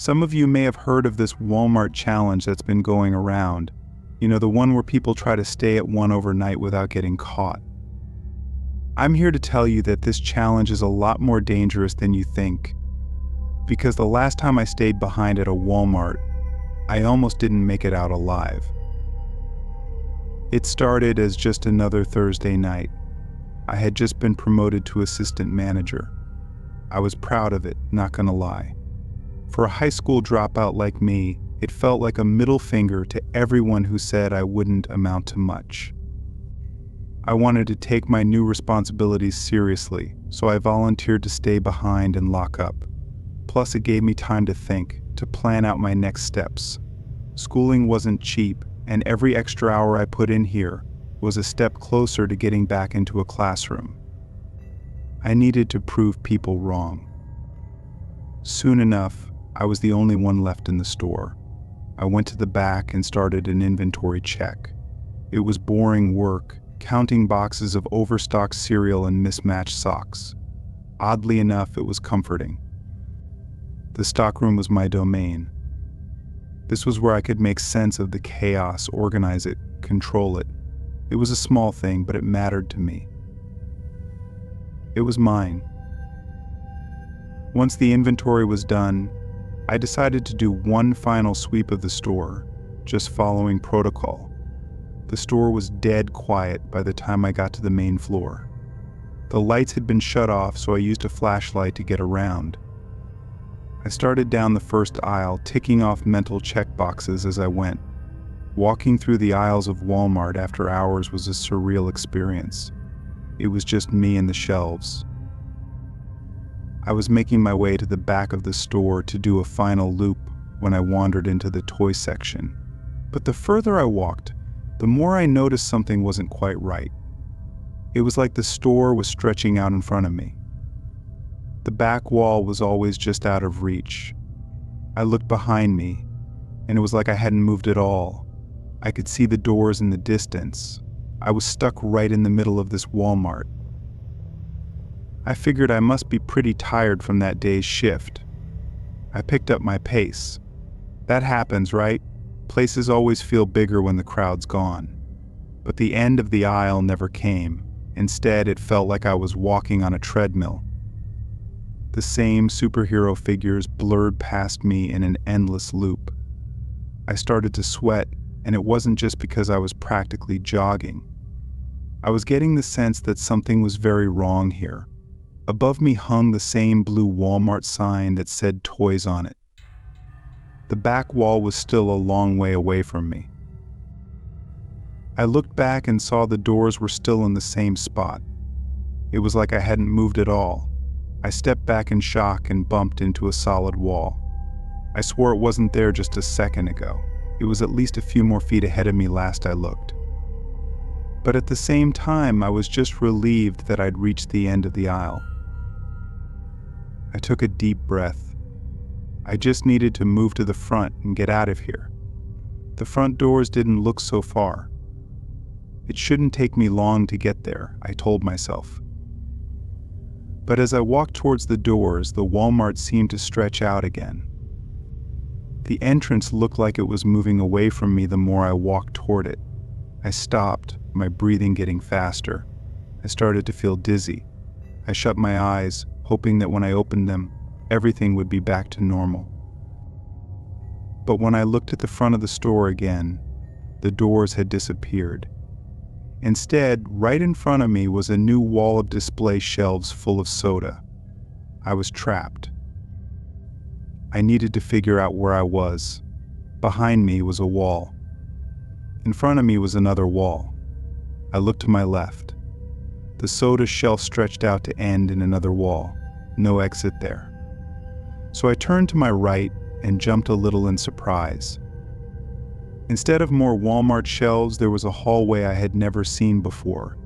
Some of you may have heard of this Walmart challenge that's been going around. You know, the one where people try to stay at one overnight without getting caught. I'm here to tell you that this challenge is a lot more dangerous than you think. Because the last time I stayed behind at a Walmart, I almost didn't make it out alive. It started as just another Thursday night. I had just been promoted to assistant manager. I was proud of it, not gonna lie. For a high school dropout like me, it felt like a middle finger to everyone who said I wouldn't amount to much. I wanted to take my new responsibilities seriously, so I volunteered to stay behind and lock up. Plus, it gave me time to think, to plan out my next steps. Schooling wasn't cheap, and every extra hour I put in here was a step closer to getting back into a classroom. I needed to prove people wrong. Soon enough, I was the only one left in the store. I went to the back and started an inventory check. It was boring work, counting boxes of overstocked cereal and mismatched socks. Oddly enough, it was comforting. The stockroom was my domain. This was where I could make sense of the chaos, organize it, control it. It was a small thing, but it mattered to me. It was mine. Once the inventory was done, I decided to do one final sweep of the store, just following protocol. The store was dead quiet by the time I got to the main floor. The lights had been shut off, so I used a flashlight to get around. I started down the first aisle, ticking off mental check boxes as I went. Walking through the aisles of Walmart after hours was a surreal experience. It was just me and the shelves. I was making my way to the back of the store to do a final loop when I wandered into the toy section. But the further I walked, the more I noticed something wasn't quite right. It was like the store was stretching out in front of me. The back wall was always just out of reach. I looked behind me, and it was like I hadn't moved at all. I could see the doors in the distance. I was stuck right in the middle of this Walmart. I figured I must be pretty tired from that day's shift. I picked up my pace. That happens, right? Places always feel bigger when the crowd's gone. But the end of the aisle never came. Instead, it felt like I was walking on a treadmill. The same superhero figures blurred past me in an endless loop. I started to sweat, and it wasn't just because I was practically jogging. I was getting the sense that something was very wrong here. Above me hung the same blue Walmart sign that said toys on it. The back wall was still a long way away from me. I looked back and saw the doors were still in the same spot. It was like I hadn't moved at all. I stepped back in shock and bumped into a solid wall. I swore it wasn't there just a second ago. It was at least a few more feet ahead of me last I looked. But at the same time, I was just relieved that I'd reached the end of the aisle. I took a deep breath. I just needed to move to the front and get out of here. The front doors didn't look so far. It shouldn't take me long to get there, I told myself. But as I walked towards the doors, the Walmart seemed to stretch out again. The entrance looked like it was moving away from me the more I walked toward it. I stopped, my breathing getting faster. I started to feel dizzy. I shut my eyes, hoping that when I opened them, everything would be back to normal. But when I looked at the front of the store again, the doors had disappeared. Instead, right in front of me was a new wall of display shelves full of soda. I was trapped. I needed to figure out where I was. Behind me was a wall. In front of me was another wall. I looked to my left. The soda shelf stretched out to end in another wall. No exit there. So I turned to my right and jumped a little in surprise. Instead of more Walmart shelves, there was a hallway I had never seen before.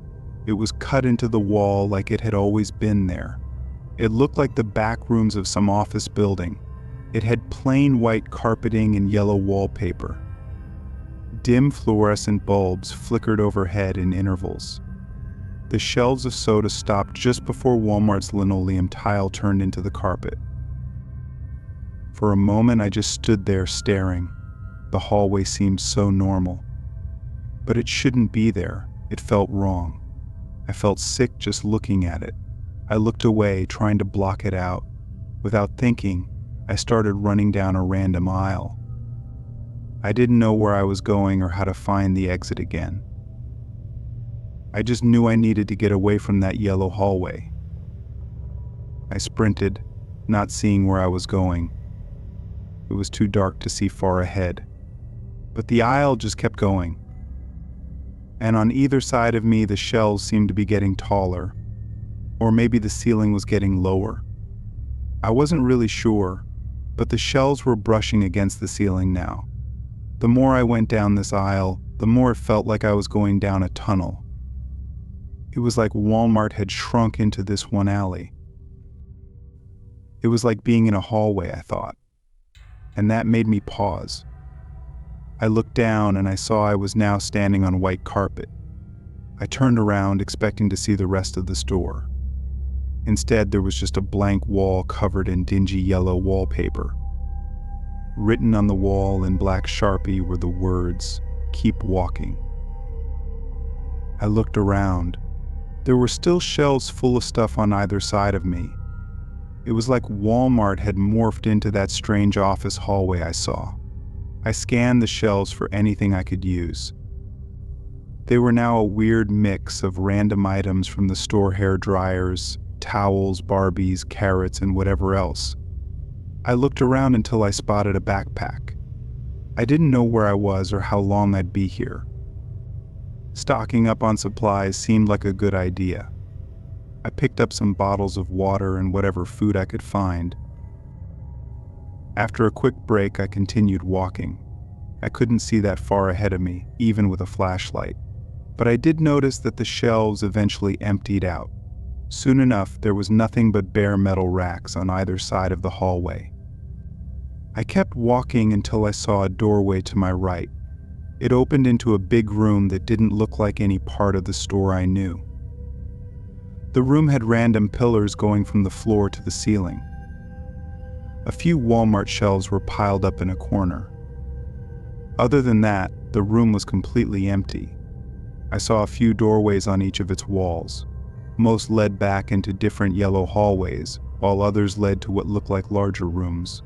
It was cut into the wall like it had always been there. It looked like the back rooms of some office building. It had plain white carpeting and yellow wallpaper. Dim fluorescent bulbs flickered overhead in intervals. The shelves of soda stopped just before Walmart's linoleum tile turned into the carpet. For a moment, I just stood there staring. The hallway seemed so normal. But it shouldn't be there. It felt wrong. I felt sick just looking at it. I looked away, trying to block it out. Without thinking, I started running down a random aisle. I didn't know where I was going or how to find the exit again. I just knew I needed to get away from that yellow hallway. I sprinted, not seeing where I was going. It was too dark to see far ahead. But the aisle just kept going. And on either side of me, the shelves seemed to be getting taller. Or maybe the ceiling was getting lower. I wasn't really sure, but the shelves were brushing against the ceiling now. The more I went down this aisle, the more it felt like I was going down a tunnel. It was like Walmart had shrunk into this one alley. It was like being in a hallway, I thought. And that made me pause. I looked down and I saw I was now standing on white carpet. I turned around, expecting to see the rest of the store. Instead, there was just a blank wall covered in dingy yellow wallpaper. Written on the wall in black Sharpie were the words, "Keep walking." I looked around. There were still shelves full of stuff on either side of me. It was like Walmart had morphed into that strange office hallway I saw. I scanned the shelves for anything I could use. They were now a weird mix of random items from the store: hair dryers, towels, Barbies, carrots, and whatever else. I looked around until I spotted a backpack. I didn't know where I was or how long I'd be here. Stocking up on supplies seemed like a good idea. I picked up some bottles of water and whatever food I could find. After a quick break, I continued walking. I couldn't see that far ahead of me, even with a flashlight. But I did notice that the shelves eventually emptied out. Soon enough, there was nothing but bare metal racks on either side of the hallway. I kept walking until I saw a doorway to my right. It opened into a big room that didn't look like any part of the store I knew. The room had random pillars going from the floor to the ceiling. A few Walmart shelves were piled up in a corner. Other than that, the room was completely empty. I saw a few doorways on each of its walls. Most led back into different yellow hallways, while others led to what looked like larger rooms.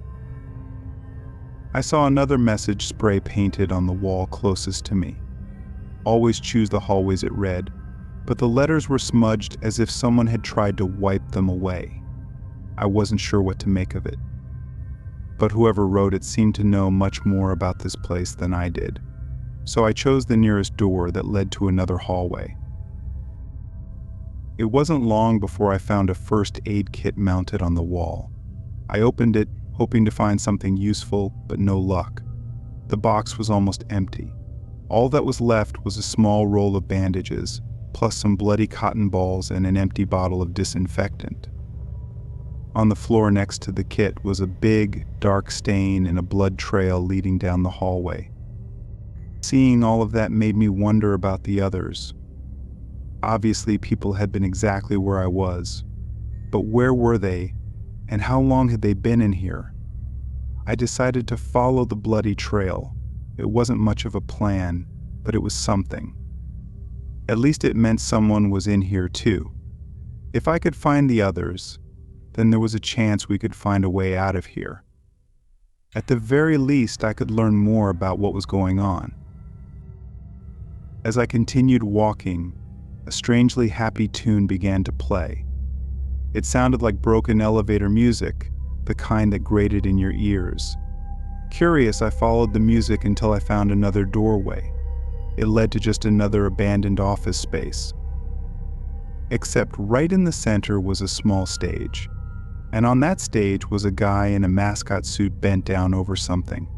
I saw another message spray painted on the wall closest to me. Always choose the hallways, it read, but the letters were smudged as if someone had tried to wipe them away. I wasn't sure what to make of it. But whoever wrote it seemed to know much more about this place than I did. So I chose the nearest door that led to another hallway. It wasn't long before I found a first aid kit mounted on the wall. I opened it, hoping to find something useful, but no luck. The box was almost empty. All that was left was a small roll of bandages, plus some bloody cotton balls and an empty bottle of disinfectant. On the floor next to the kit was a big, dark stain and a blood trail leading down the hallway. Seeing all of that made me wonder about the others. Obviously, people had been exactly where I was. But where were they, and how long had they been in here? I decided to follow the bloody trail. It wasn't much of a plan, but it was something. At least it meant someone was in here too. If I could find the others, then there was a chance we could find a way out of here. At the very least, I could learn more about what was going on. As I continued walking, a strangely happy tune began to play. It sounded like broken elevator music, the kind that grated in your ears. Curious, I followed the music until I found another doorway. It led to just another abandoned office space. Except right in the center was a small stage. And on that stage was a guy in a mascot suit bent down over something.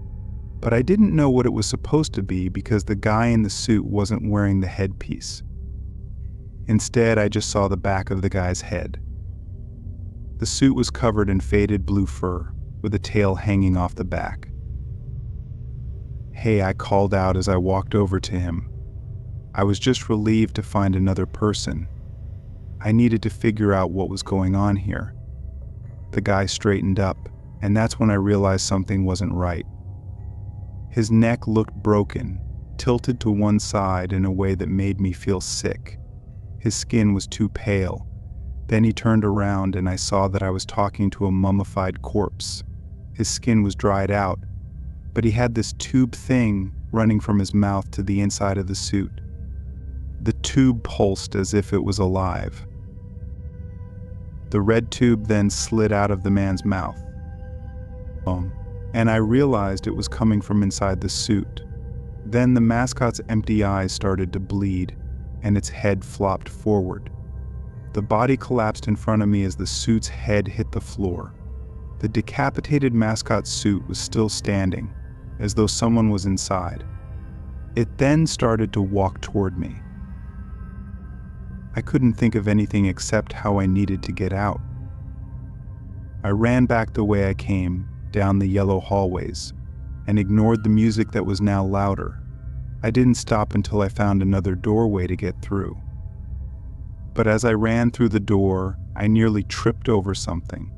But I didn't know what it was supposed to be because the guy in the suit wasn't wearing the headpiece. Instead, I just saw the back of the guy's head. The suit was covered in faded blue fur, with a tail hanging off the back. "Hey," I called out as I walked over to him. I was just relieved to find another person. I needed to figure out what was going on here. The guy straightened up, and that's when I realized something wasn't right. His neck looked broken, tilted to one side in a way that made me feel sick. His skin was too pale. Then he turned around and I saw that I was talking to a mummified corpse. His skin was dried out, but he had this tube thing running from his mouth to the inside of the suit. The tube pulsed as if it was alive. The red tube then slid out of the man's mouth. And I realized it was coming from inside the suit. Then the mascot's empty eyes started to bleed, and its head flopped forward. The body collapsed in front of me as the suit's head hit the floor. The decapitated mascot suit was still standing, as though someone was inside. It then started to walk toward me. I couldn't think of anything except how I needed to get out. I ran back the way I came, down the yellow hallways, and ignored the music that was now louder. I didn't stop until I found another doorway to get through. But as I ran through the door, I nearly tripped over something.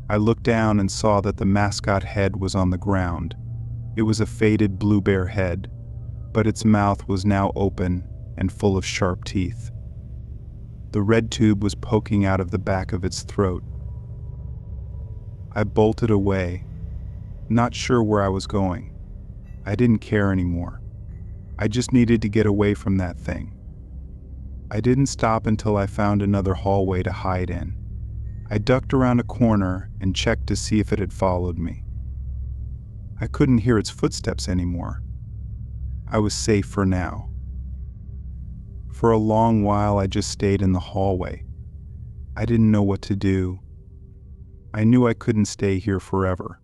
I looked down and saw that the mascot head was on the ground. It was a faded blue bear head, but its mouth was now open and full of sharp teeth. The red tube was poking out of the back of its throat. I bolted away, not sure where I was going. I didn't care anymore. I just needed to get away from that thing. I didn't stop until I found another hallway to hide in. I ducked around a corner and checked to see if it had followed me. I couldn't hear its footsteps anymore. I was safe for now. For a long while, I just stayed in the hallway. I didn't know what to do. I knew I couldn't stay here forever.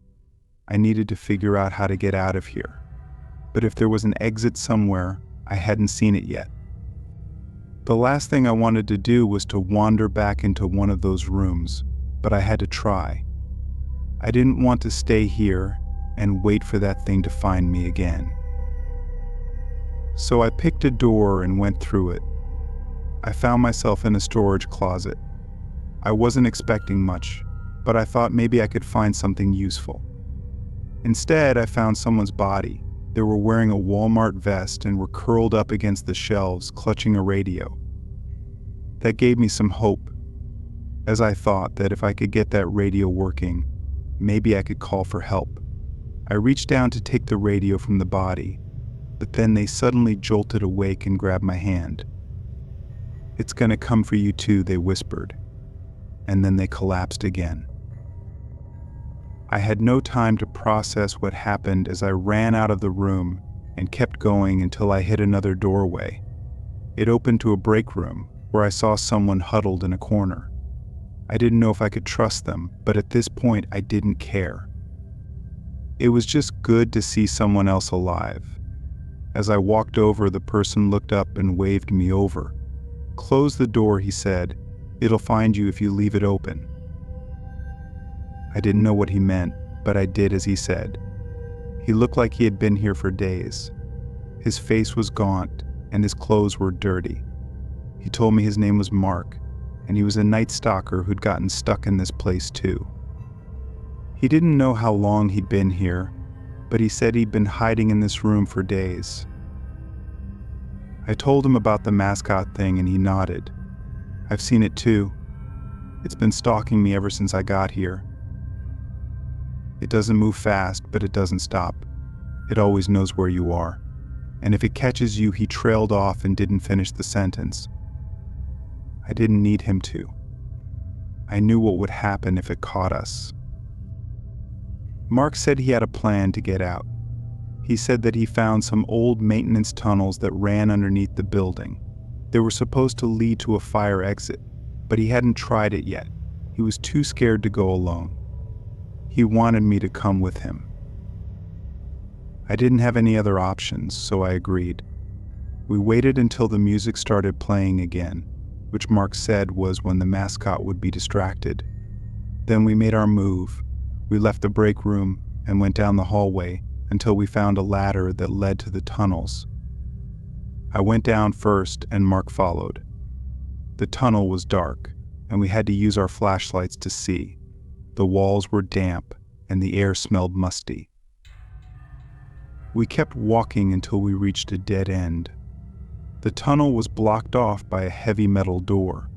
I needed to figure out how to get out of here. But if there was an exit somewhere, I hadn't seen it yet. The last thing I wanted to do was to wander back into one of those rooms, but I had to try. I didn't want to stay here and wait for that thing to find me again. So I picked a door and went through it. I found myself in a storage closet. I wasn't expecting much, but I thought maybe I could find something useful. Instead, I found someone's body. They were wearing a Walmart vest and were curled up against the shelves, clutching a radio. That gave me some hope, as I thought that if I could get that radio working, maybe I could call for help. I reached down to take the radio from the body, but then they suddenly jolted awake and grabbed my hand. "It's gonna come for you too," they whispered, and then they collapsed again. I had no time to process what happened as I ran out of the room and kept going until I hit another doorway. It opened to a break room where I saw someone huddled in a corner. I didn't know if I could trust them, but at this point I didn't care. It was just good to see someone else alive. As I walked over, the person looked up and waved me over. "Close the door," he said. "It'll find you if you leave it open." I didn't know what he meant, but I did as he said. He looked like he had been here for days. His face was gaunt, and his clothes were dirty. He told me his name was Mark, and he was a night stalker who'd gotten stuck in this place too. He didn't know how long he'd been here, but he said he'd been hiding in this room for days. I told him about the mascot thing and he nodded. "I've seen it too. It's been stalking me ever since I got here. It doesn't move fast, but it doesn't stop. It always knows where you are. And if it catches you," he trailed off and didn't finish the sentence. I didn't need him to. I knew what would happen if it caught us. Mark said he had a plan to get out. He said that he found some old maintenance tunnels that ran underneath the building. They were supposed to lead to a fire exit, but he hadn't tried it yet. He was too scared to go alone. He wanted me to come with him. I didn't have any other options, so I agreed. We waited until the music started playing again, which Mark said was when the mascot would be distracted. Then we made our move. We left the break room and went down the hallway until we found a ladder that led to the tunnels. I went down first and Mark followed. The tunnel was dark, and we had to use our flashlights to see. The walls were damp, and the air smelled musty. We kept walking until we reached a dead end. The tunnel was blocked off by a heavy metal door.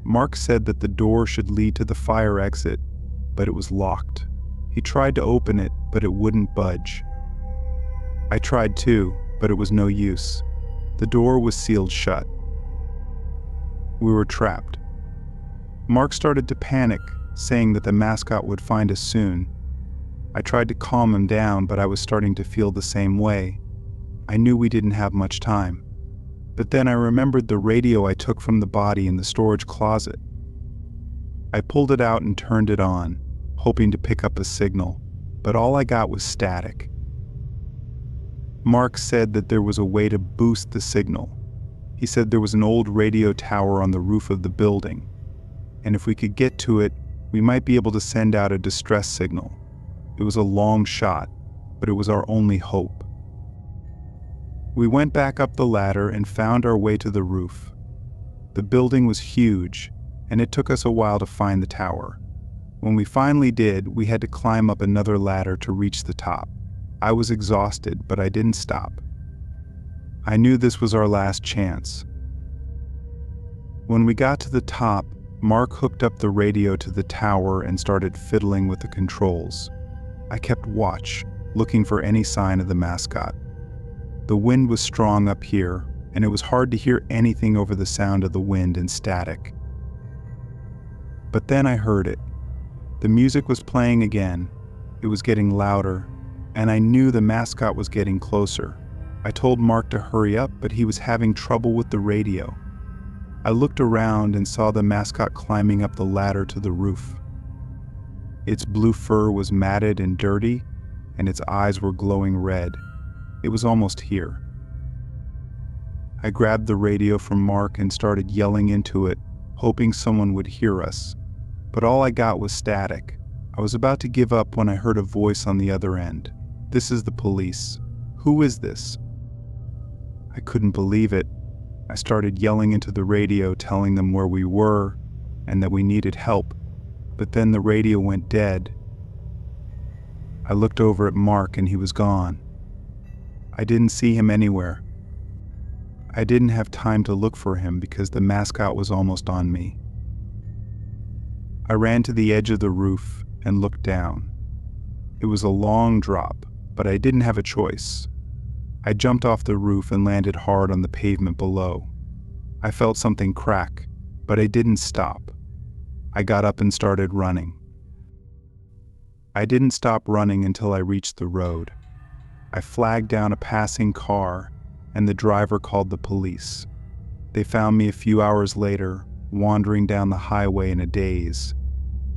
Mark said that the door should lead to the fire exit, but it was locked. He tried to open it, but it wouldn't budge. I tried too, but it was no use. The door was sealed shut. We were trapped. Mark started to panic, saying that the mascot would find us soon. I tried to calm him down, but I was starting to feel the same way. I knew we didn't have much time. But then I remembered the radio I took from the body in the storage closet. I pulled it out and turned it on, hoping to pick up a signal, but all I got was static. Mark said that there was a way to boost the signal. He said there was an old radio tower on the roof of the building, and if we could get to it, we might be able to send out a distress signal. It was a long shot, but it was our only hope. We went back up the ladder and found our way to the roof. The building was huge, and it took us a while to find the tower. When we finally did, we had to climb up another ladder to reach the top. I was exhausted, but I didn't stop. I knew this was our last chance. When we got to the top, Mark hooked up the radio to the tower and started fiddling with the controls. I kept watch, looking for any sign of the mascot. The wind was strong up here, and it was hard to hear anything over the sound of the wind and static. But then I heard it. The music was playing again. It was getting louder, and I knew the mascot was getting closer. I told Mark to hurry up, but he was having trouble with the radio. I looked around and saw the mascot climbing up the ladder to the roof. Its blue fur was matted and dirty, and its eyes were glowing red. It was almost here. I grabbed the radio from Mark and started yelling into it, hoping someone would hear us. But all I got was static. I was about to give up when I heard a voice on the other end. "This is the police. Who is this?" I couldn't believe it. I started yelling into the radio, telling them where we were and that we needed help. But then the radio went dead. I looked over at Mark and he was gone. I didn't see him anywhere. I didn't have time to look for him because the mascot was almost on me. I ran to the edge of the roof and looked down. It was a long drop, but I didn't have a choice. I jumped off the roof and landed hard on the pavement below. I felt something crack, but I didn't stop. I got up and started running. I didn't stop running until I reached the road. I flagged down a passing car, and the driver called the police. They found me a few hours later, wandering down the highway in a daze.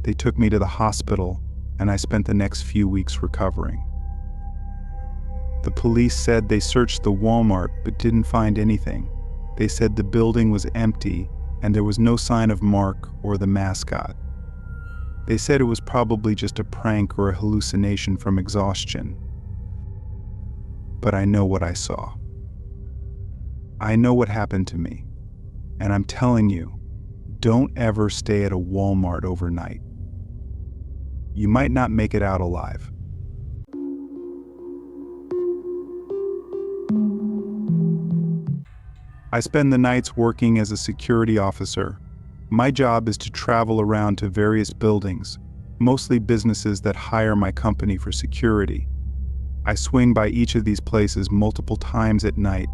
They took me to the hospital, and I spent the next few weeks recovering. The police said they searched the Walmart but didn't find anything. They said the building was empty and there was no sign of Mark or the mascot. They said it was probably just a prank or a hallucination from exhaustion. But I know what I saw. I know what happened to me. And I'm telling you, don't ever stay at a Walmart overnight. You might not make it out alive. I spend the nights working as a security officer. My job is to travel around to various buildings, mostly businesses that hire my company for security. I swing by each of these places multiple times at night,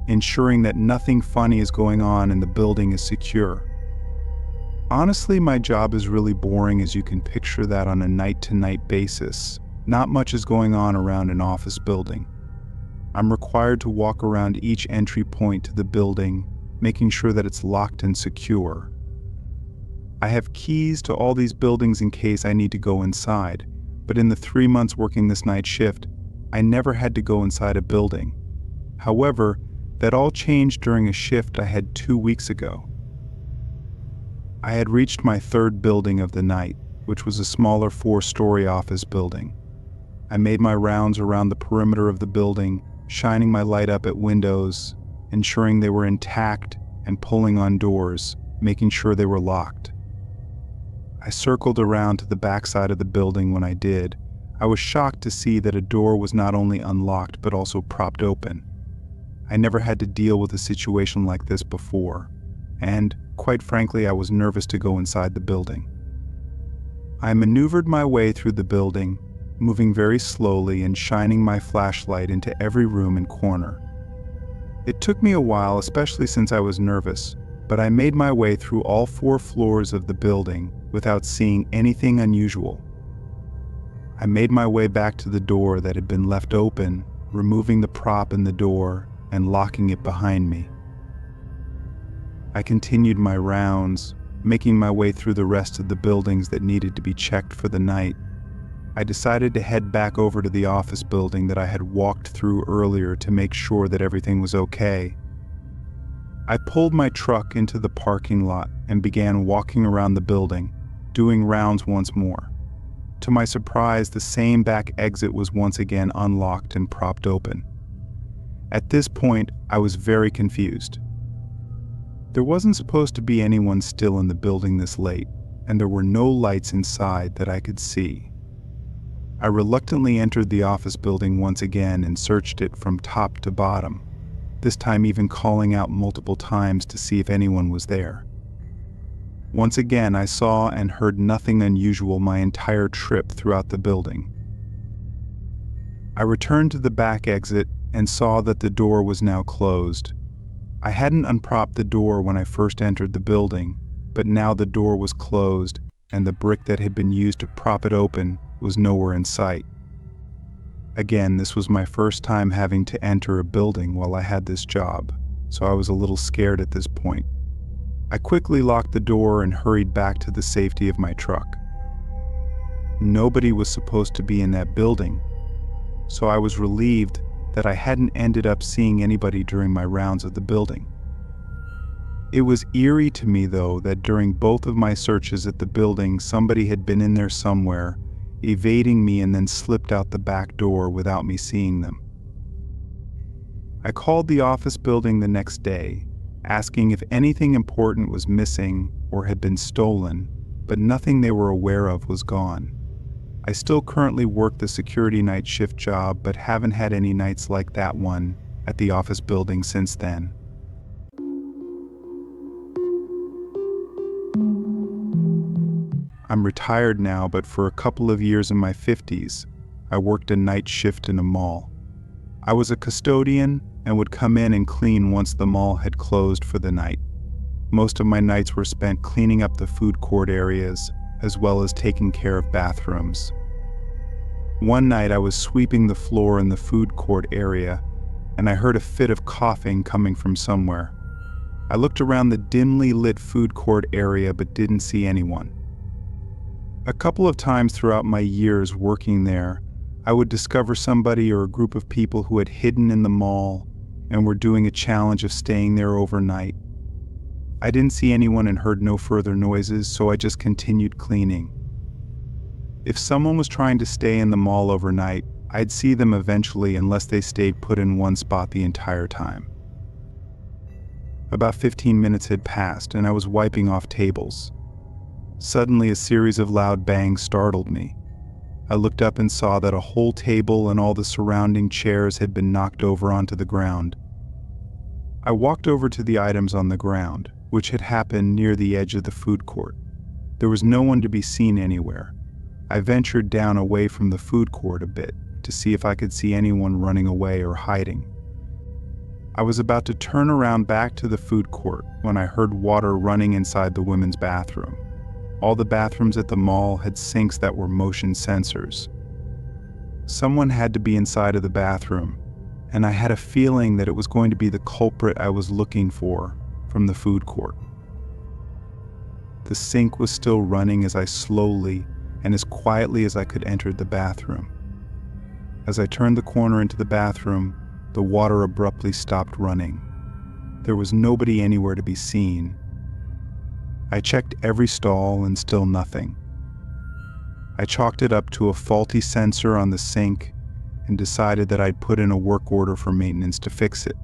ensuring that nothing funny is going on and the building is secure. Honestly, my job is really boring, as you can picture that on a night-to-night basis. Not much is going on around an office building. I'm required to walk around each entry point to the building, making sure that it's locked and secure. I have keys to all these buildings in case I need to go inside, but in the 3 months working this night shift, I never had to go inside a building. However, that all changed during a shift I had 2 weeks ago. I had reached my third building of the night, which was a smaller 4-story office building. I made my rounds around the perimeter of the building, shining my light up at windows, ensuring they were intact, and pulling on doors, making sure they were locked. I circled around to the backside of the building. When I did, I was shocked to see that a door was not only unlocked but also propped open. I never had to deal with a situation like this before, and, quite frankly, I was nervous to go inside the building. I maneuvered my way through the building, moving very slowly and shining my flashlight into every room and corner. It took me a while, especially since I was nervous, but I made my way through all 4 floors of the building without seeing anything unusual. I made my way back to the door that had been left open, removing the prop in the door and locking it behind me. I continued my rounds, making my way through the rest of the buildings that needed to be checked for the night. I decided to head back over to the office building that I had walked through earlier to make sure that everything was okay. I pulled my truck into the parking lot and began walking around the building, doing rounds once more. To my surprise, the same back exit was once again unlocked and propped open. At this point, I was very confused. There wasn't supposed to be anyone still in the building this late, and there were no lights inside that I could see. I reluctantly entered the office building once again and searched it from top to bottom, this time even calling out multiple times to see if anyone was there. Once again, I saw and heard nothing unusual my entire trip throughout the building. I returned to the back exit and saw that the door was now closed. I hadn't unpropped the door when I first entered the building, but now the door was closed and the brick that had been used to prop it open was nowhere in sight. Again, this was my first time having to enter a building while I had this job, so I was a little scared at this point. I quickly locked the door and hurried back to the safety of my truck. Nobody was supposed to be in that building, so I was relieved that I hadn't ended up seeing anybody during my rounds of the building. It was eerie to me, though, that during both of my searches at the building, somebody had been in there somewhere, evading me and then slipped out the back door without me seeing them. I called the office building the next day, asking if anything important was missing or had been stolen, but nothing they were aware of was gone. I still currently work the security night shift job, but haven't had any nights like that one at the office building since then. I'm retired now, but for a couple of years in my 50s, I worked a night shift in a mall. I was a custodian and would come in and clean once the mall had closed for the night. Most of my nights were spent cleaning up the food court areas, as well as taking care of bathrooms. One night I was sweeping the floor in the food court area, and I heard a fit of coughing coming from somewhere. I looked around the dimly lit food court area but didn't see anyone. A couple of times throughout my years working there, I would discover somebody or a group of people who had hidden in the mall and were doing a challenge of staying there overnight. I didn't see anyone and heard no further noises, so I just continued cleaning. If someone was trying to stay in the mall overnight, I'd see them eventually unless they stayed put in one spot the entire time. About 15 minutes had passed and I was wiping off tables. Suddenly, a series of loud bangs startled me. I looked up and saw that a whole table and all the surrounding chairs had been knocked over onto the ground. I walked over to the items on the ground, which had happened near the edge of the food court. There was no one to be seen anywhere. I ventured down away from the food court a bit to see if I could see anyone running away or hiding. I was about to turn around back to the food court when I heard water running inside the women's bathroom. All the bathrooms at the mall had sinks that were motion sensors. Someone had to be inside of the bathroom, and I had a feeling that it was going to be the culprit I was looking for from the food court. The sink was still running as I slowly and as quietly as I could entered the bathroom. As I turned the corner into the bathroom, the water abruptly stopped running. There was nobody anywhere to be seen. I checked every stall and still nothing. I chalked it up to a faulty sensor on the sink and decided that I'd put in a work order for maintenance to fix it.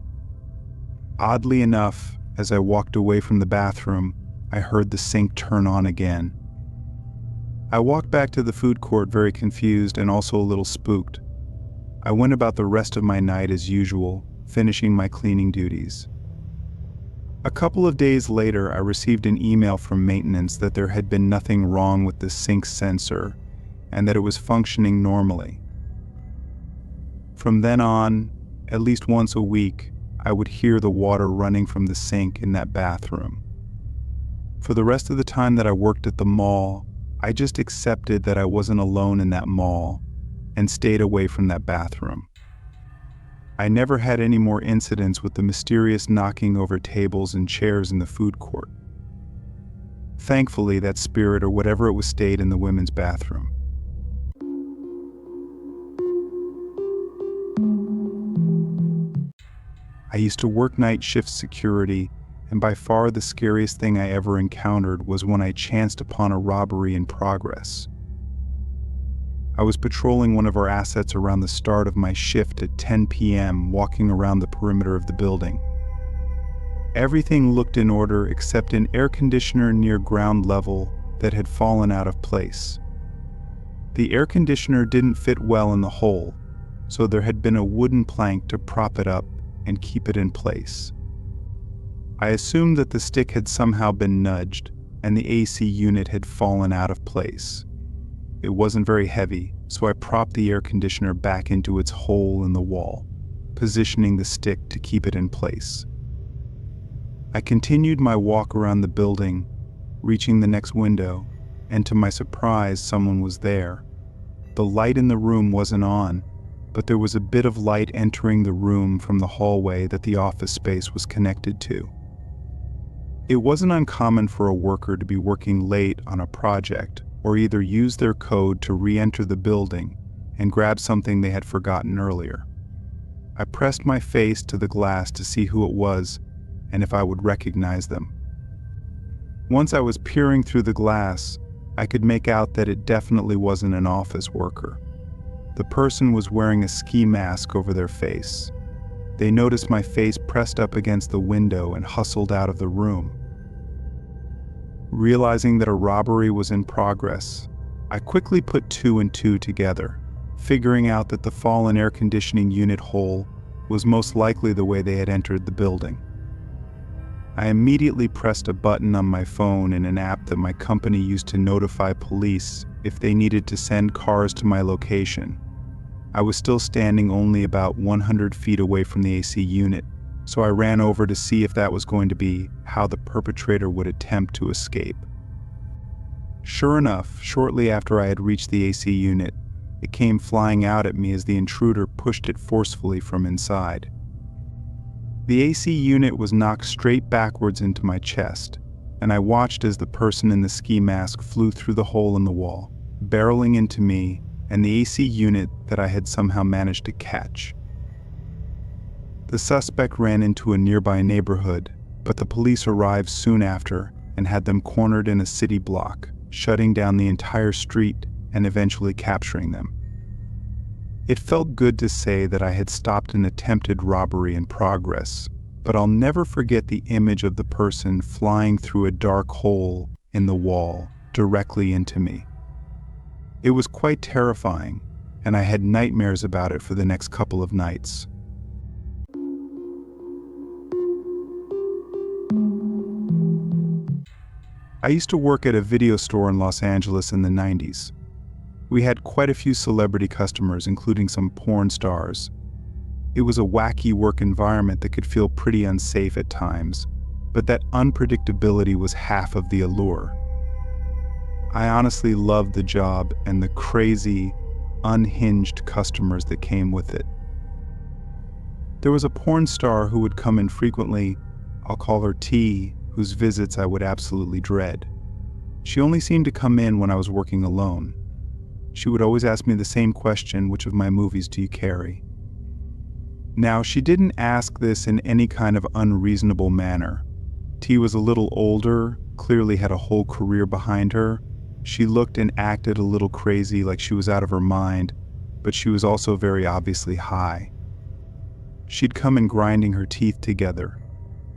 Oddly enough, as I walked away from the bathroom, I heard the sink turn on again. I walked back to the food court very confused and also a little spooked. I went about the rest of my night as usual, finishing my cleaning duties. A couple of days later, I received an email from maintenance that there had been nothing wrong with the sink sensor and that it was functioning normally. From then on, at least once a week, I would hear the water running from the sink in that bathroom. For the rest of the time that I worked at the mall, I just accepted that I wasn't alone in that mall and stayed away from that bathroom. I never had any more incidents with the mysterious knocking over tables and chairs in the food court. Thankfully, that spirit or whatever it was stayed in the women's bathroom. I used to work night shift security, and by far the scariest thing I ever encountered was when I chanced upon a robbery in progress. I was patrolling one of our assets around the start of my shift at 10 p.m., walking around the perimeter of the building. Everything looked in order except an air conditioner near ground level that had fallen out of place. The air conditioner didn't fit well in the hole, so there had been a wooden plank to prop it up and keep it in place. I assumed that the stick had somehow been nudged and the AC unit had fallen out of place. It wasn't very heavy, so I propped the air conditioner back into its hole in the wall, positioning the stick to keep it in place. I continued my walk around the building, reaching the next window, and to my surprise, someone was there. The light in the room wasn't on, but there was a bit of light entering the room from the hallway that the office space was connected to. It wasn't uncommon for a worker to be working late on a project or either use their code to re-enter the building and grab something they had forgotten earlier. I pressed my face to the glass to see who it was and if I would recognize them. Once I was peering through the glass, I could make out that it definitely wasn't an office worker. The person was wearing a ski mask over their face. They noticed my face pressed up against the window and hustled out of the room. Realizing that a robbery was in progress, I quickly put two and two together, figuring out that the fallen air conditioning unit hole was most likely the way they had entered the building. I immediately pressed a button on my phone in an app that my company used to notify police if they needed to send cars to my location. I was still standing only about 100 feet away from the AC unit, so I ran over to see if that was going to be how the perpetrator would attempt to escape. Sure enough, shortly after I had reached the AC unit, it came flying out at me as the intruder pushed it forcefully from inside. The AC unit was knocked straight backwards into my chest, and I watched as the person in the ski mask flew through the hole in the wall, barreling into me and the AC unit that I had somehow managed to catch. The suspect ran into a nearby neighborhood, but the police arrived soon after and had them cornered in a city block, shutting down the entire street and eventually capturing them. It felt good to say that I had stopped an attempted robbery in progress, but I'll never forget the image of the person flying through a dark hole in the wall directly into me. It was quite terrifying, and I had nightmares about it for the next couple of nights. I used to work at a video store in Los Angeles in the 90s. We had quite a few celebrity customers, including some porn stars. It was a wacky work environment that could feel pretty unsafe at times, but that unpredictability was half of the allure. I honestly loved the job and the crazy, unhinged customers that came with it. There was a porn star who would come in frequently. I'll call her T, whose visits I would absolutely dread. She only seemed to come in when I was working alone. She would always ask me the same question: which of my movies do you carry? Now, she didn't ask this in any kind of unreasonable manner. T was a little older, clearly had a whole career behind her. She looked and acted a little crazy, like she was out of her mind, but she was also very obviously high. She'd come in grinding her teeth together,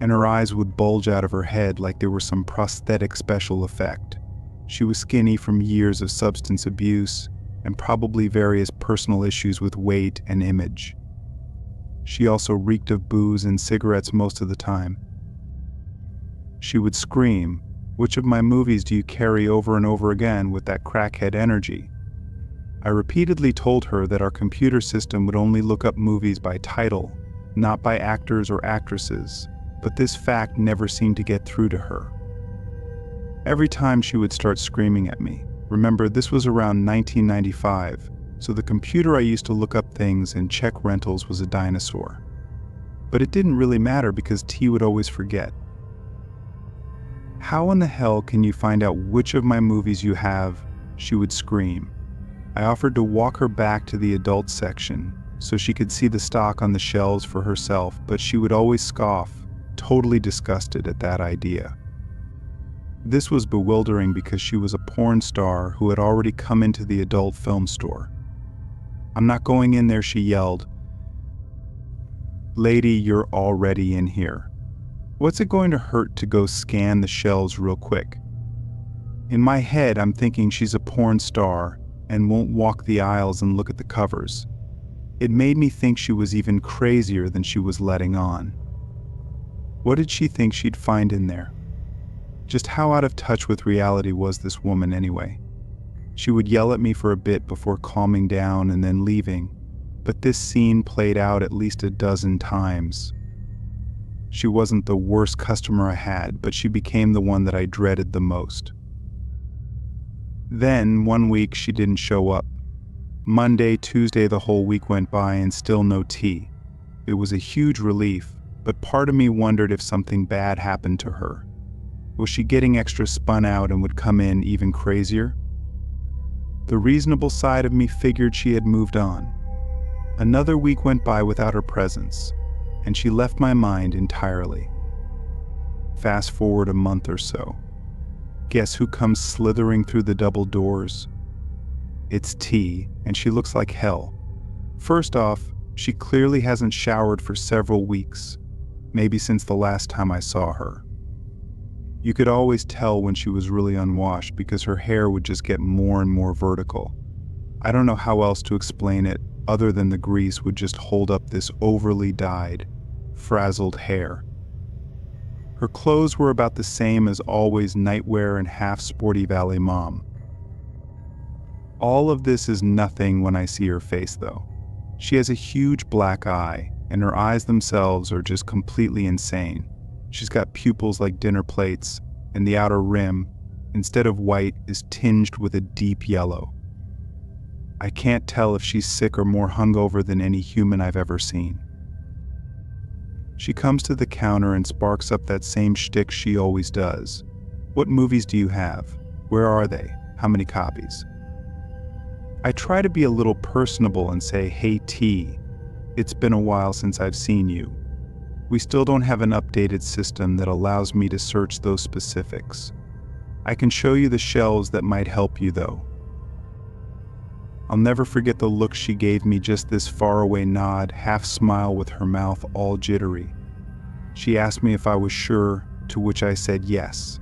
and her eyes would bulge out of her head like they were some prosthetic special effect. She was skinny from years of substance abuse and probably various personal issues with weight and image. She also reeked of booze and cigarettes most of the time. She would scream, "Which of my movies do you carry over and over again with that crackhead energy?" I repeatedly told her that our computer system would only look up movies by title, not by actors or actresses, but this fact never seemed to get through to her. Every time she would start screaming at me. Remember, this was around 1995, so the computer I used to look up things and check rentals was a dinosaur. But it didn't really matter because T would always forget. "How in the hell can you find out which of my movies you have?" she would scream. I offered to walk her back to the adult section so she could see the stock on the shelves for herself, but she would always scoff, totally disgusted at that idea. This was bewildering because she was a porn star who had already come into the adult film store. "I'm not going in there," she yelled. "Lady, you're already in here. What's it going to hurt to go scan the shelves real quick?" In my head, I'm thinking she's a porn star and won't walk the aisles and look at the covers. It made me think she was even crazier than she was letting on. What did she think she'd find in there? Just how out of touch with reality was this woman anyway? She would yell at me for a bit before calming down and then leaving, but this scene played out at least a dozen times. She wasn't the worst customer I had, but she became the one that I dreaded the most. Then, one week, she didn't show up. Monday, Tuesday, the whole week went by and still no tea. It was a huge relief, but part of me wondered if something bad happened to her. Was she getting extra spun out and would come in even crazier? The reasonable side of me figured she had moved on. Another week went by without her presence, and she left my mind entirely. Fast forward a month or so. Guess who comes slithering through the double doors? It's T, and she looks like hell. First off, she clearly hasn't showered for several weeks, maybe since the last time I saw her. You could always tell when she was really unwashed because her hair would just get more and more vertical. I don't know how else to explain it other than the grease would just hold up this overly dyed, frazzled hair. Her clothes were about the same as always, nightwear and half sporty valet mom. All of this is nothing when I see her face though. She has a huge black eye, and her eyes themselves are just completely insane. She's got pupils like dinner plates, and the outer rim, instead of white, is tinged with a deep yellow. I can't tell if she's sick or more hungover than any human I've ever seen. She comes to the counter and sparks up that same shtick she always does. "What movies do you have? Where are they? How many copies?" I try to be a little personable and say, "Hey T, it's been a while since I've seen you. We still don't have an updated system that allows me to search those specifics. I can show you the shelves that might help you though." I'll never forget the look she gave me, just this faraway nod, half smile with her mouth all jittery. She asked me if I was sure, to which I said yes.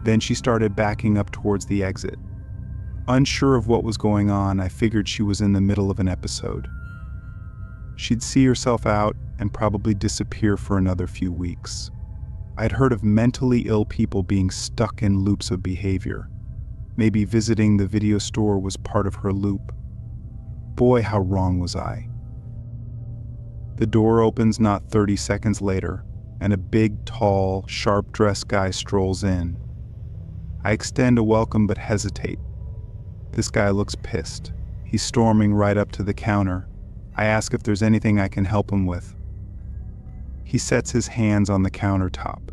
Then she started backing up towards the exit. Unsure of what was going on, I figured she was in the middle of an episode. She'd see herself out and probably disappear for another few weeks. I'd heard of mentally ill people being stuck in loops of behavior. Maybe visiting the video store was part of her loop. Boy, how wrong was I. The door opens not 30 seconds later, and a big, tall, sharp-dressed guy strolls in. I extend a welcome but hesitate. This guy looks pissed. He's storming right up to the counter. I ask if there's anything I can help him with. He sets his hands on the countertop,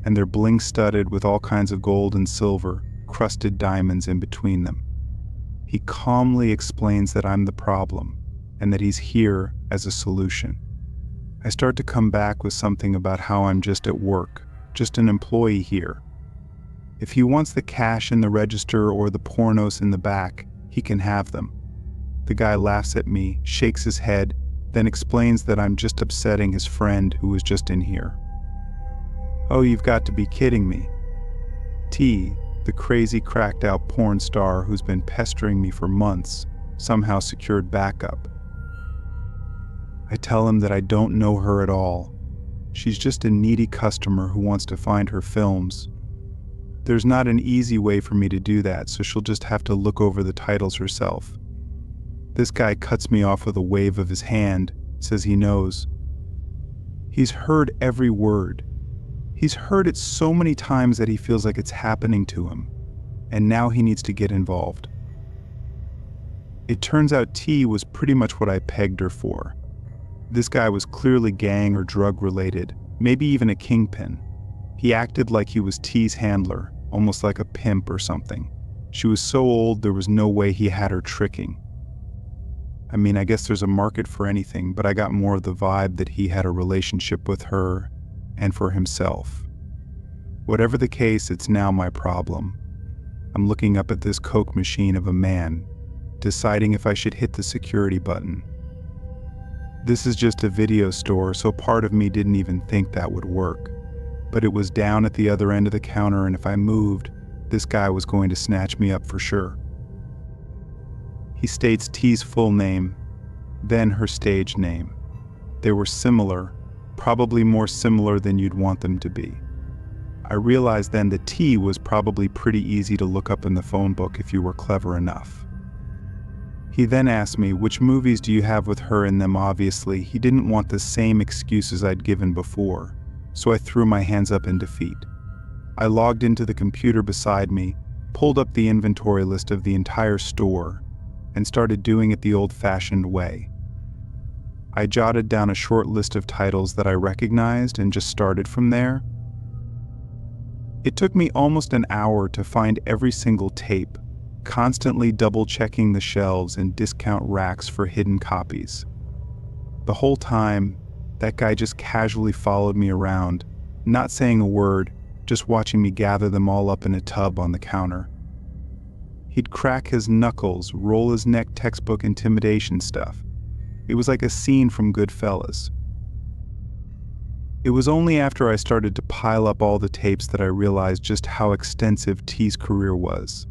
and they're bling-studded with all kinds of gold and silver, crusted diamonds in between them. He calmly explains that I'm the problem, and that he's here as a solution. I start to come back with something about how I'm just at work, just an employee here. If he wants the cash in the register or the pornos in the back, he can have them. The guy laughs at me, shakes his head, then explains that I'm just upsetting his friend who was just in here. "Oh, you've got to be kidding me. T, The crazy cracked out porn star who's been pestering me for months somehow secured backup. I tell him that I don't know her at all. She's just a needy customer who wants to find her films. There's not an easy way for me to do that, so she'll just have to look over the titles herself. This guy cuts me off with a wave of his hand, says he knows. He's heard every word. He's heard it so many times that he feels like it's happening to him, and now he needs to get involved. It turns out T was pretty much what I pegged her for. This guy was clearly gang or drug related, maybe even a kingpin. He acted like he was T's handler, almost like a pimp or something. She was so old there was no way he had her tricking. I mean, I guess there's a market for anything, but I got more of the vibe that he had a relationship with her and for himself. Whatever the case, it's now my problem. I'm looking up at this Coke machine of a man, deciding if I should hit the security button. This is just a video store, so part of me didn't even think that would work. But it was down at the other end of the counter, and if I moved, this guy was going to snatch me up for sure. He states T's full name, then her stage name. They were similar, probably more similar than you'd want them to be. I realized then that T was probably pretty easy to look up in the phone book if you were clever enough. He then asked me, which movies do you have with her in them? Obviously, he didn't want the same excuses I'd given before, so I threw my hands up in defeat. I logged into the computer beside me, pulled up the inventory list of the entire store, and started doing it the old-fashioned way. I jotted down a short list of titles that I recognized and just started from there. It took me almost an hour to find every single tape, constantly double-checking the shelves and discount racks for hidden copies. The whole time, that guy just casually followed me around, not saying a word, just watching me gather them all up in a tub on the counter. He'd crack his knuckles, roll his neck, textbook intimidation stuff. It was like a scene from Goodfellas. It was only after I started to pile up all the tapes that I realized just how extensive T's career was.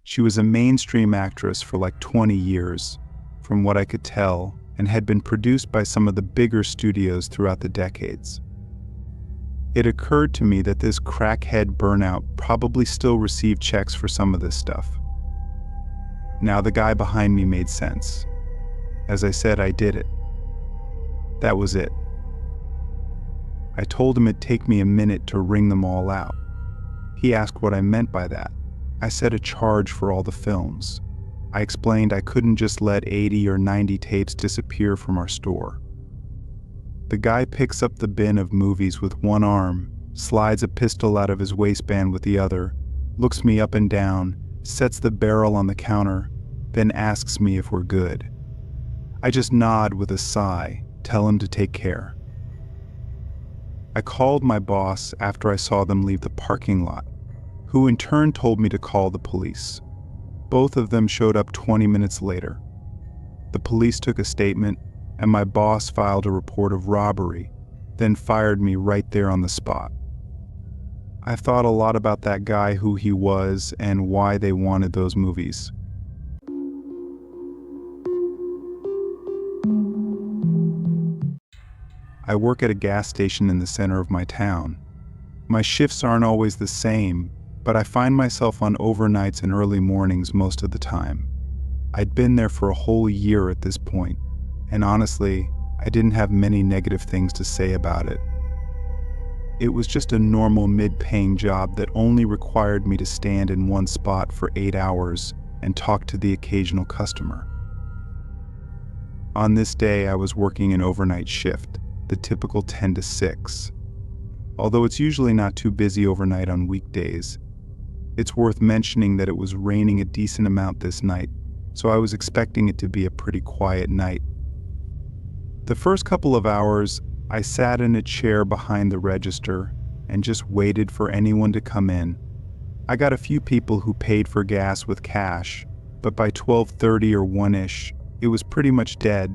She was a mainstream actress for like 20 years, from what I could tell, and had been produced by some of the bigger studios throughout the decades. It occurred to me that this crackhead burnout probably still received checks for some of this stuff. Now the guy behind me made sense. As I said, I did it. That was it. I told him it'd take me a minute to wring them all out. He asked what I meant by that. I said a charge for all the films. I explained I couldn't just let 80 or 90 tapes disappear from our store. The guy picks up the bin of movies with one arm, slides a pistol out of his waistband with the other, looks me up and down, sets the barrel on the counter, then asks me if we're good. I just nod with a sigh, tell him to take care. I called my boss after I saw them leave the parking lot, who in turn told me to call the police. Both of them showed up 20 minutes later. The police took a statement, and my boss filed a report of robbery, then fired me right there on the spot. I thought a lot about that guy, who he was, and why they wanted those movies. I work at a gas station in the center of my town. My shifts aren't always the same, but I find myself on overnights and early mornings most of the time. I'd been there for a whole year at this point, and honestly, I didn't have many negative things to say about it. It was just a normal mid-paying job that only required me to stand in one spot for 8 hours and talk to the occasional customer. On this day, I was working an overnight shift, the typical 10 to 6. Although it's usually not too busy overnight on weekdays, it's worth mentioning that it was raining a decent amount this night, so I was expecting it to be a pretty quiet night. The first couple of hours, I sat in a chair behind the register and just waited for anyone to come in. I got a few people who paid for gas with cash, but by 12:30 or 1-ish, it was pretty much dead.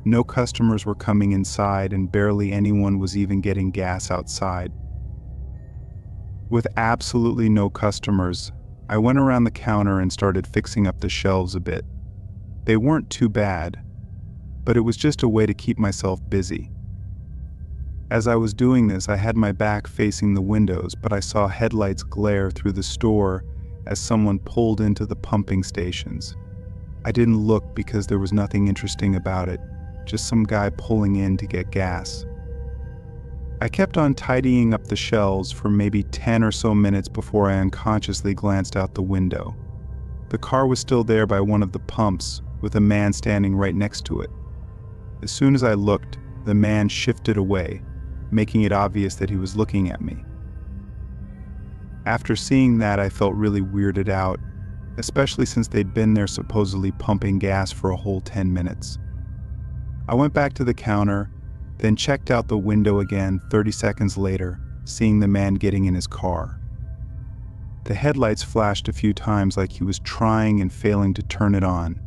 No customers were coming inside, and barely anyone was even getting gas outside. With absolutely no customers, I went around the counter and started fixing up the shelves a bit. They weren't too bad, but it was just a way to keep myself busy. As I was doing this, I had my back facing the windows, but I saw headlights glare through the store as someone pulled into the pumping stations. I didn't look because there was nothing interesting about it, just some guy pulling in to get gas. I kept on tidying up the shelves for maybe 10 or so minutes before I unconsciously glanced out the window. The car was still there by one of the pumps, with a man standing right next to it. As soon as I looked, the man shifted away, making it obvious that he was looking at me. After seeing that, I felt really weirded out, especially since they'd been there supposedly pumping gas for a whole 10 minutes. I went back to the counter, then checked out the window again 30 seconds later, seeing the man getting in his car. The headlights flashed a few times like he was trying and failing to turn it on,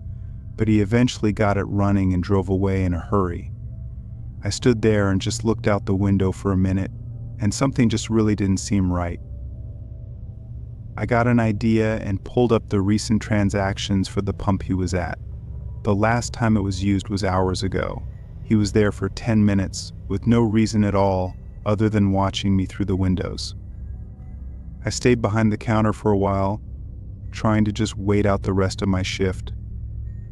but he eventually got it running and drove away in a hurry. I stood there and just looked out the window for a minute, and something just really didn't seem right. I got an idea and pulled up the recent transactions for the pump he was at. The last time it was used was hours ago. He was there for 10 minutes, with no reason at all other than watching me through the windows. I stayed behind the counter for a while, trying to just wait out the rest of my shift.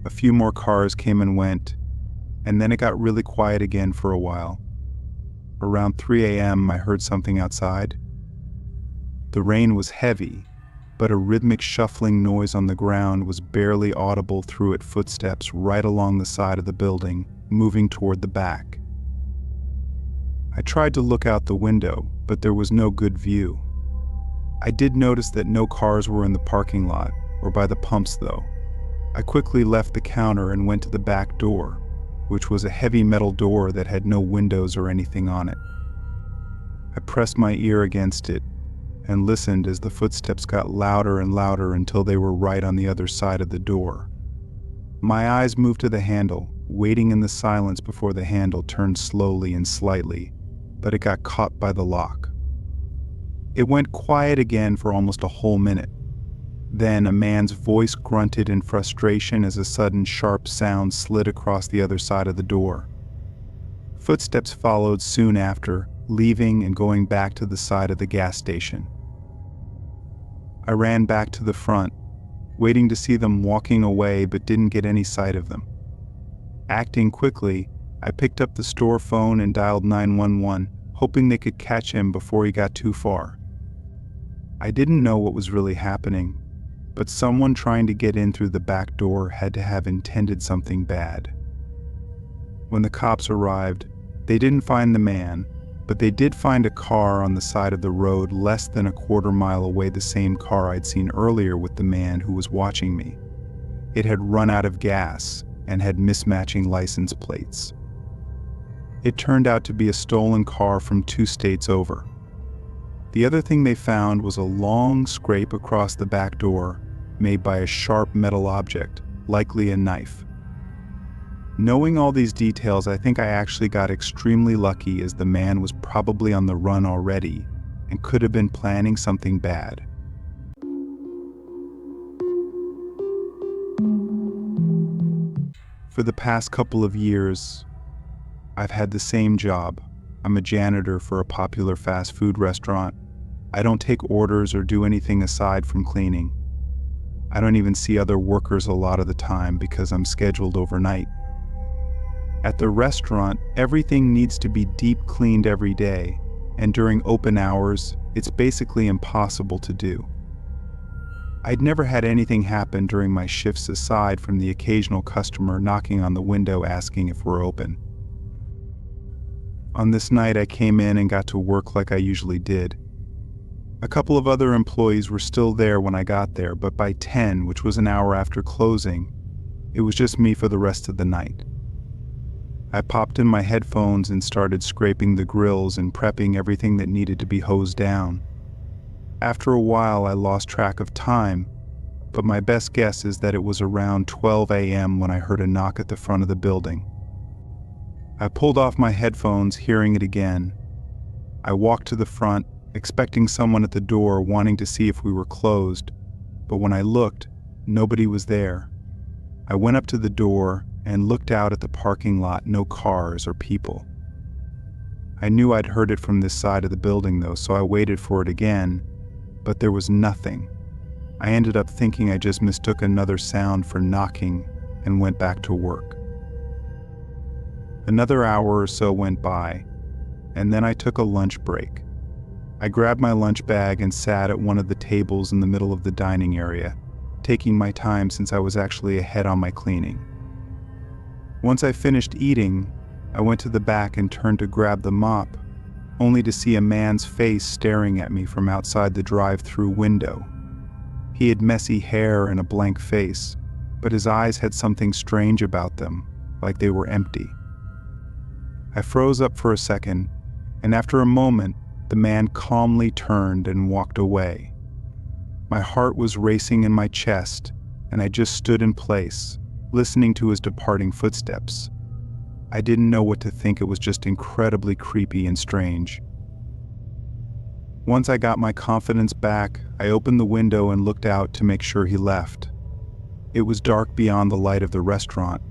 A few more cars came and went, and then it got really quiet again for a while. Around 3 a.m., I heard something outside. The rain was heavy, but a rhythmic shuffling noise on the ground was barely audible through its footsteps right along the side of the building, moving toward the back. I tried to look out the window, but there was no good view. I did notice that no cars were in the parking lot, or by the pumps though. I quickly left the counter and went to the back door, which was a heavy metal door that had no windows or anything on it. I pressed my ear against it and listened as the footsteps got louder and louder until they were right on the other side of the door. My eyes moved to the handle, waiting in the silence before the handle turned slowly and slightly, but it got caught by the lock. It went quiet again for almost a whole minute. Then a man's voice grunted in frustration as a sudden sharp sound slid across the other side of the door. Footsteps followed soon after, leaving and going back to the side of the gas station. I ran back to the front, waiting to see them walking away, but didn't get any sight of them. Acting quickly, I picked up the store phone and dialed 911, hoping they could catch him before he got too far. I didn't know what was really happening, but someone trying to get in through the back door had to have intended something bad. When the cops arrived, they didn't find the man, but they did find a car on the side of the road less than a quarter-mile away, the same car I'd seen earlier with the man who was watching me. It had run out of gas and had mismatching license plates. It turned out to be a stolen car from 2 states over. The other thing they found was a long scrape across the back door made by a sharp metal object, likely a knife. Knowing all these details, I think I actually got extremely lucky, as the man was probably on the run already and could have been planning something bad. For the past couple of years, I've had the same job. I'm a janitor for a popular fast food restaurant. I don't take orders or do anything aside from cleaning. I don't even see other workers a lot of the time because I'm scheduled overnight. At the restaurant, everything needs to be deep cleaned every day, and during open hours, it's basically impossible to do. I'd never had anything happen during my shifts aside from the occasional customer knocking on the window asking if we're open. On this night, I came in and got to work like I usually did. A couple of other employees were still there when I got there, but by 10, which was an hour after closing, it was just me for the rest of the night. I popped in my headphones and started scraping the grills and prepping everything that needed to be hosed down. After a while, I lost track of time, but my best guess is that it was around 12 a.m. when I heard a knock at the front of the building. I pulled off my headphones, hearing it again. I walked to the front, expecting someone at the door wanting to see if we were closed, but when I looked, nobody was there. I went up to the door and looked out at the parking lot, no cars or people. I knew I'd heard it from this side of the building though, so I waited for it again, but there was nothing. I ended up thinking I just mistook another sound for knocking and went back to work. Another hour or so went by, and then I took a lunch break. I grabbed my lunch bag and sat at one of the tables in the middle of the dining area, taking my time since I was actually ahead on my cleaning. Once I finished eating, I went to the back and turned to grab the mop, only to see a man's face staring at me from outside the drive-through window. He had messy hair and a blank face, but his eyes had something strange about them, like they were empty. I froze up for a second, and after a moment, the man calmly turned and walked away. My heart was racing in my chest, and I just stood in place, listening to his departing footsteps. I didn't know what to think. It was just incredibly creepy and strange. Once I got my confidence back, I opened the window and looked out to make sure he left. It was dark beyond the light of the restaurant,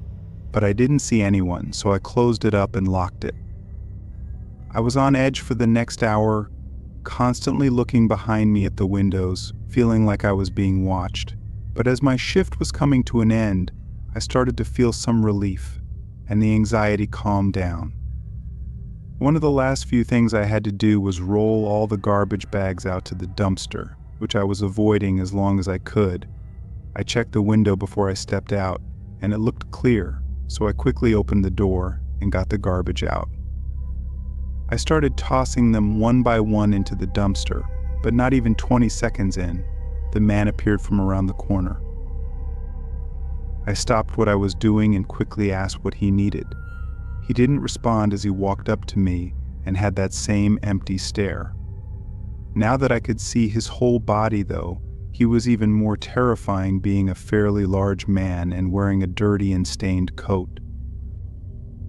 but I didn't see anyone, so I closed it up and locked it. I was on edge for the next hour, constantly looking behind me at the windows, feeling like I was being watched. But as my shift was coming to an end, I started to feel some relief, and the anxiety calmed down. One of the last few things I had to do was roll all the garbage bags out to the dumpster, which I was avoiding as long as I could. I checked the window before I stepped out, and it looked clear, so I quickly opened the door and got the garbage out. I started tossing them one by one into the dumpster, but not even 20 seconds in, the man appeared from around the corner. I stopped what I was doing and quickly asked what he needed. He didn't respond as he walked up to me and had that same empty stare. Now that I could see his whole body though, he was even more terrifying, being a fairly large man and wearing a dirty and stained coat.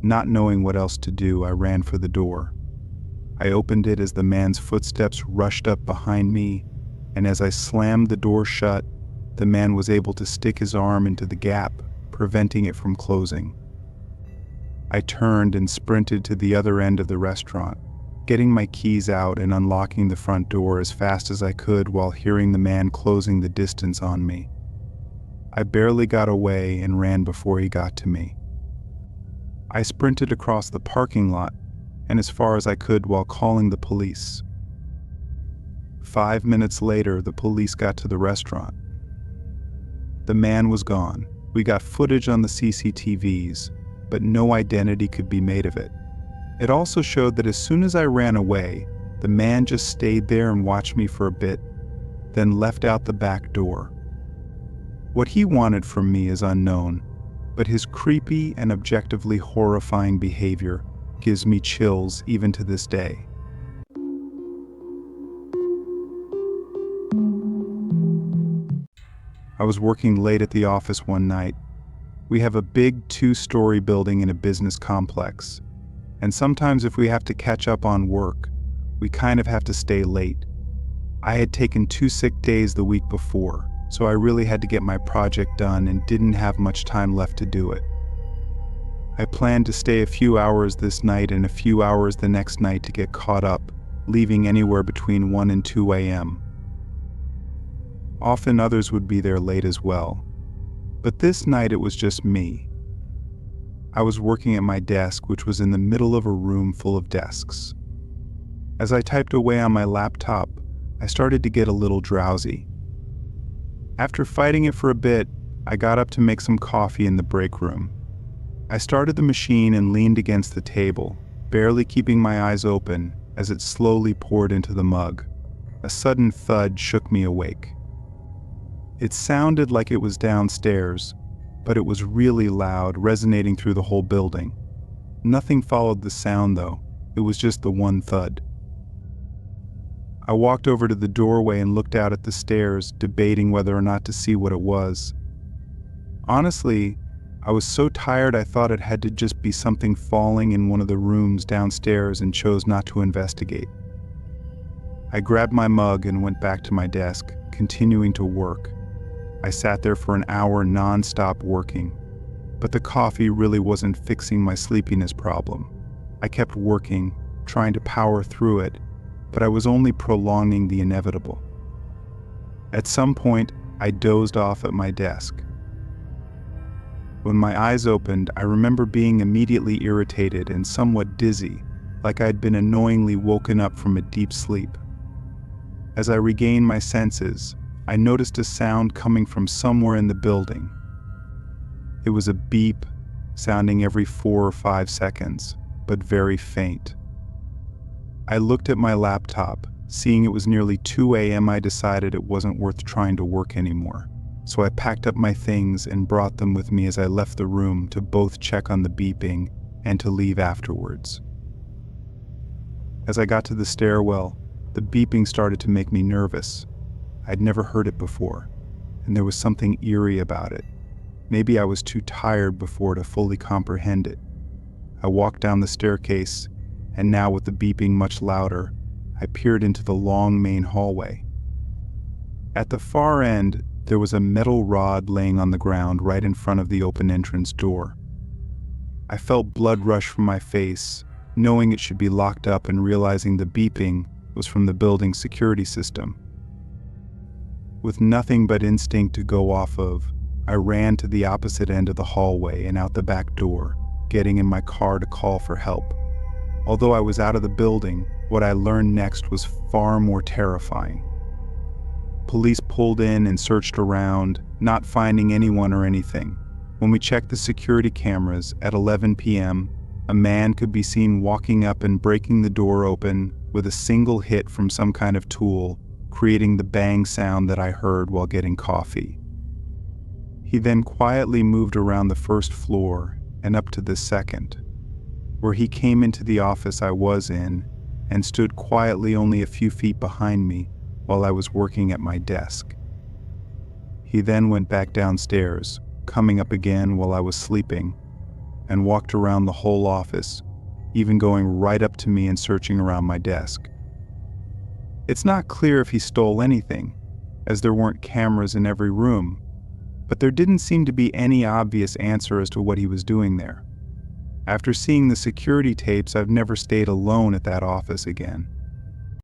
Not knowing what else to do, I ran for the door. I opened it as the man's footsteps rushed up behind me, and as I slammed the door shut, the man was able to stick his arm into the gap, preventing it from closing. I turned and sprinted to the other end of the restaurant, getting my keys out and unlocking the front door as fast as I could while hearing the man closing the distance on me. I barely got away and ran before he got to me. I sprinted across the parking lot and as far as I could while calling the police. 5 minutes later, the police got to the restaurant. The man was gone. We got footage on the CCTVs, but no identity could be made of it. It also showed that as soon as I ran away, the man just stayed there and watched me for a bit, then left out the back door. What he wanted from me is unknown, but his creepy and objectively horrifying behavior gives me chills even to this day. I was working late at the office one night. We have a big 2-story building in a business complex, and sometimes if we have to catch up on work, we kind of have to stay late. I had taken 2 sick days the week before, so I really had to get my project done and didn't have much time left to do it. I planned to stay a few hours this night and a few hours the next night to get caught up, leaving anywhere between 1 and 2 a.m. Often others would be there late as well, but this night it was just me. I was working at my desk, which was in the middle of a room full of desks. As I typed away on my laptop, I started to get a little drowsy. After fighting it for a bit, I got up to make some coffee in the break room. I started the machine and leaned against the table, barely keeping my eyes open as it slowly poured into the mug. A sudden thud shook me awake. It sounded like it was downstairs, but it was really loud, resonating through the whole building. Nothing followed the sound though, it was just the one thud. I walked over to the doorway and looked out at the stairs, debating whether or not to see what it was. Honestly, I was so tired I thought it had to just be something falling in one of the rooms downstairs and chose not to investigate. I grabbed my mug and went back to my desk, continuing to work. I sat there for an hour non-stop working, but the coffee really wasn't fixing my sleepiness problem. I kept working, trying to power through it, but I was only prolonging the inevitable. At some point, I dozed off at my desk. When my eyes opened, I remember being immediately irritated and somewhat dizzy, like I'd been annoyingly woken up from a deep sleep. As I regained my senses, I noticed a sound coming from somewhere in the building. It was a beep, sounding every 4 or 5 seconds, but very faint. I looked at my laptop. Seeing it was nearly 2 a.m., I decided it wasn't worth trying to work anymore. So I packed up my things and brought them with me as I left the room to both check on the beeping and to leave afterwards. As I got to the stairwell, the beeping started to make me nervous. I'd never heard it before, and there was something eerie about it. Maybe I was too tired before to fully comprehend it. I walked down the staircase, and now with the beeping much louder, I peered into the long main hallway. At the far end, there was a metal rod laying on the ground right in front of the open entrance door. I felt blood rush from my face, knowing it should be locked up and realizing the beeping was from the building's security system. With nothing but instinct to go off of, I ran to the opposite end of the hallway and out the back door, getting in my car to call for help. Although I was out of the building, what I learned next was far more terrifying. Police pulled in and searched around, not finding anyone or anything. When we checked the security cameras at 11 p.m., a man could be seen walking up and breaking the door open with a single hit from some kind of tool, creating the bang sound that I heard while getting coffee. He then quietly moved around the first floor and up to the second, where he came into the office I was in and stood quietly only a few feet behind me while I was working at my desk. He then went back downstairs, coming up again while I was sleeping, and walked around the whole office, even going right up to me and searching around my desk. It's not clear if he stole anything, as there weren't cameras in every room, but there didn't seem to be any obvious answer as to what he was doing there. After seeing the security tapes, I've never stayed alone at that office again.